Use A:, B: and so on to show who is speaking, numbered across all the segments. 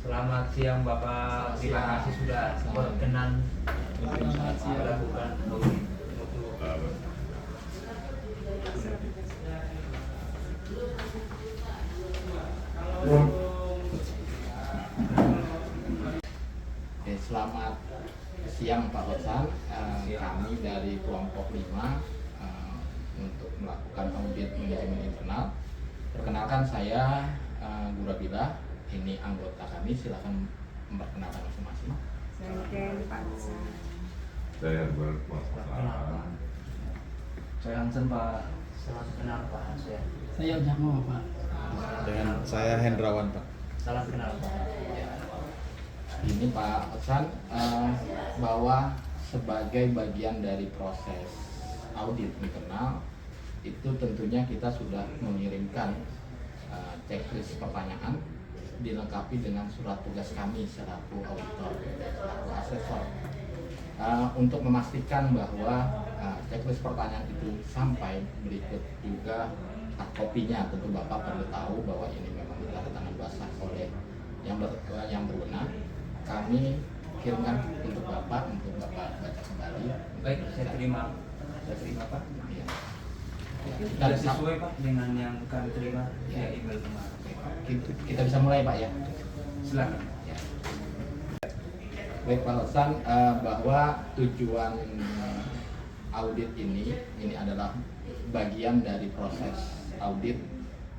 A: Selamat siang Bapak. Terima kasih sudah berkenan melakukan audit mutu.
B: Oke, selamat siang Pak Hosan. Kami dari kelompok 5 untuk melakukan audit manajemen internal. Perkenalkan saya Gurabila, ini anggota kami, silakan memperkenalkan masing-masing.
C: Saya Pak Hosan.
D: Saya Herbert Mas Hosan.
A: Saya Hansen Pak. Salam kenal Pak Hansen.
E: Saya Ujamo Pak.
F: Dengan saya Hendrawan Pak.
A: Salam kenal Pak.
B: Ini Pak Hosan, bahwa sebagai bagian dari proses audit internal itu tentunya kita sudah mengirimkan checklist pertanyaan dilengkapi dengan surat tugas kami selaku auditor, selaku asesor, untuk memastikan bahwa checklist pertanyaan itu sampai. Berikut juga hard copy-nya, tentu Bapak perlu tahu bahwa ini memang ditandatangan basah oleh yang berwenang. Kami kirimkan untuk Bapak baca kembali.
A: Baik, saya terima Pak.
B: Ya.
A: Sudah sesuai Pak dengan yang kami terima via email kemarin.
B: Kita bisa mulai Pak ya.
A: Silakan.
B: Ya. Baik Pak Hosan, bahwa tujuan audit ini adalah bagian dari proses audit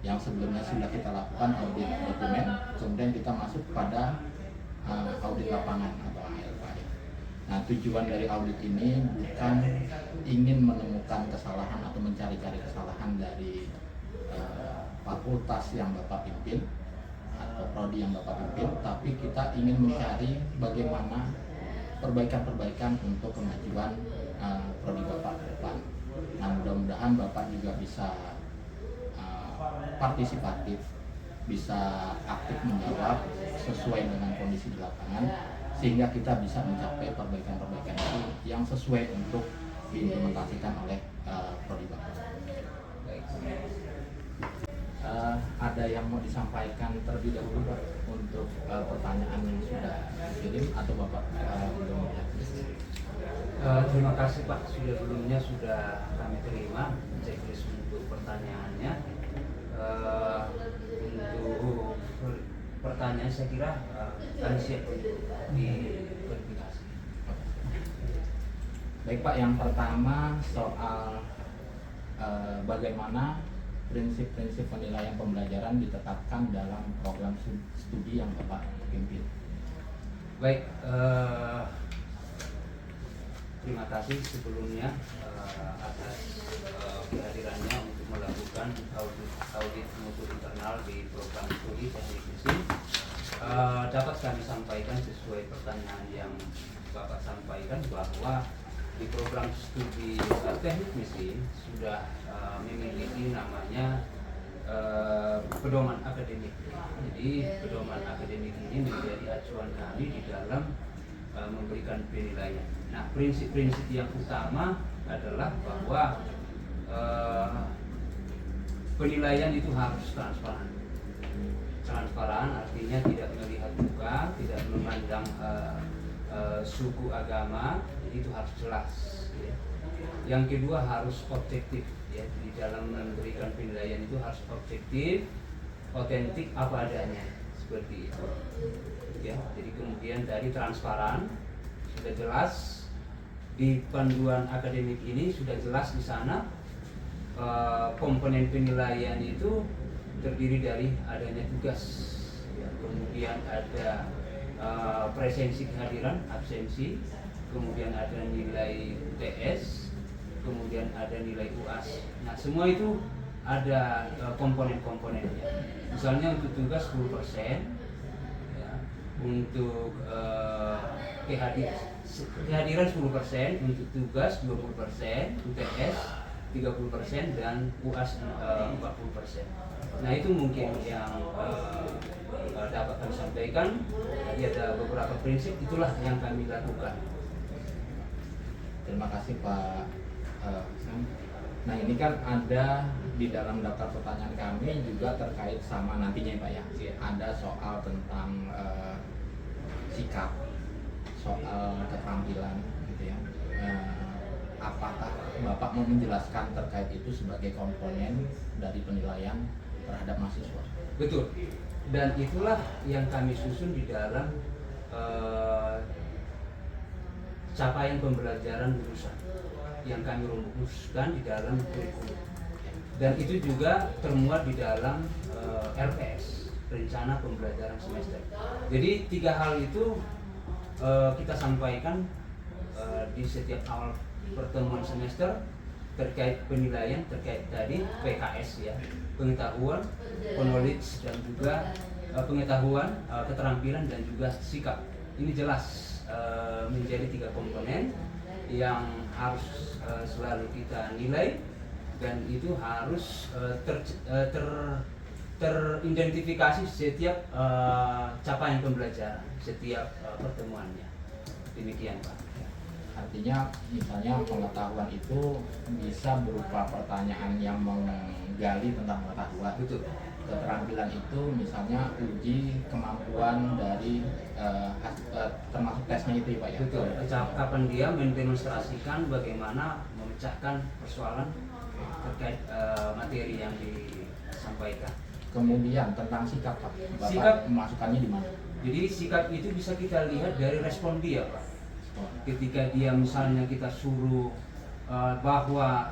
B: yang sebelumnya sudah kita lakukan audit dokumen, kemudian kita masuk pada audit lapangan atau ALP. Nah, tujuan dari audit ini bukan ingin menemukan kesalahan atau mencari-cari kesalahan dari fakultas yang Bapak pimpin atau prodi yang Bapak pimpin, tapi kita ingin mencari bagaimana perbaikan-perbaikan untuk kemajuan prodi Bapak ke depan. Nah, mudah-mudahan Bapak juga bisa partisipatif, bisa aktif menjawab sesuai dengan kondisi di lapangan, sehingga kita bisa mencapai perbaikan-perbaikan itu yang sesuai untuk diimplementasikan oleh prodi Bapak.
A: Baik.
B: Ada yang mau disampaikan terlebih dahulu Pak untuk pertanyaan yang sudah dikirim atau Bapak belum melihat?
A: Terima kasih Pak, sebelumnya sudah kami terima checklist untuk pertanyaannya. Untuk pertanyaan saya kira kami siap untuk diverifikasi.
B: Baik Pak, yang pertama soal bagaimana prinsip-prinsip penilaian pembelajaran ditetapkan dalam program studi yang Bapak pimpin.
A: Baik, terima kasih sebelumnya atas kehadirannya untuk melakukan audit mutu internal di program studi teknik mesin. Dapat kami sampaikan sesuai pertanyaan yang Bapak sampaikan bahwa di program studi teknik mesin sudah memiliki namanya pedoman akademik. Jadi pedoman akademik ini menjadi acuan kami di dalam memberikan penilaian. Nah, prinsip-prinsip yang utama adalah bahwa penilaian itu harus transparan. Transparan artinya tidak melihat muka, tidak memandang suku, agama, jadi itu harus jelas. Ya. Yang kedua harus objektif. Ya, di dalam memberikan penilaian itu harus objektif, otentik, apa adanya, seperti itu. Ya, jadi kemudian dari transparan sudah jelas di panduan akademik ini sudah jelas di sana komponen penilaian itu terdiri dari adanya tugas, ya, kemudian ada presensi kehadiran, absensi, kemudian ada nilai UTS, kemudian ada nilai UAS. Nah, semua itu ada komponen-komponennya. Misalnya untuk tugas 10%, ya, untuk kehadiran 10%, untuk tugas 20%, UTS 30% dan UAS 40%. Nah, itu mungkin yang dapat kami sampaikan. Jadi ada beberapa prinsip, itulah yang kami lakukan.
B: Terima kasih Pak Sam. Nah, ini kan ada di dalam daftar pertanyaan kami juga terkait sama nantinya Pak ya. Ada soal tentang sikap, soal keterampilan gitu ya. Apakah Bapak mau menjelaskan terkait itu sebagai komponen dari penilaian terhadap mahasiswa?
A: Betul. Dan itulah yang kami susun di dalam capaian pembelajaran jurusan yang kami rumuskan di dalam kurikulum. Dan itu juga termuat di dalam RPS, rencana pembelajaran semester. Jadi 3 hal itu kita sampaikan di setiap awal pertemuan semester terkait penilaian, terkait tadi PKS ya, pengetahuan, knowledge, dan juga pengetahuan, keterampilan, dan juga sikap. Ini jelas menjadi 3 komponen yang harus selalu kita nilai, dan itu harus teridentifikasi setiap capaian pembelajaran, setiap pertemuannya. Demikian Pak.
B: Artinya misalnya pengetahuan itu bisa berupa pertanyaan yang menggali tentang pengetahuan.
A: Betul.
B: Keterampilan itu misalnya uji kemampuan dari termasuk tesnya itu ya Pak ya?
A: Betul. Kapan dia mendemonstrasikan bagaimana memecahkan persoalan terkait materi yang disampaikan.
B: Kemudian tentang sikap Pak, Bapak
A: Sikap.
B: memasukkannya di mana?
A: Jadi sikap itu bisa kita lihat dari respon dia Pak. Ketika dia misalnya kita suruh bahwa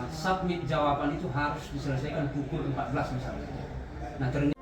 A: submit jawaban itu harus diselesaikan pukul 14 misalnya. Nah ternyata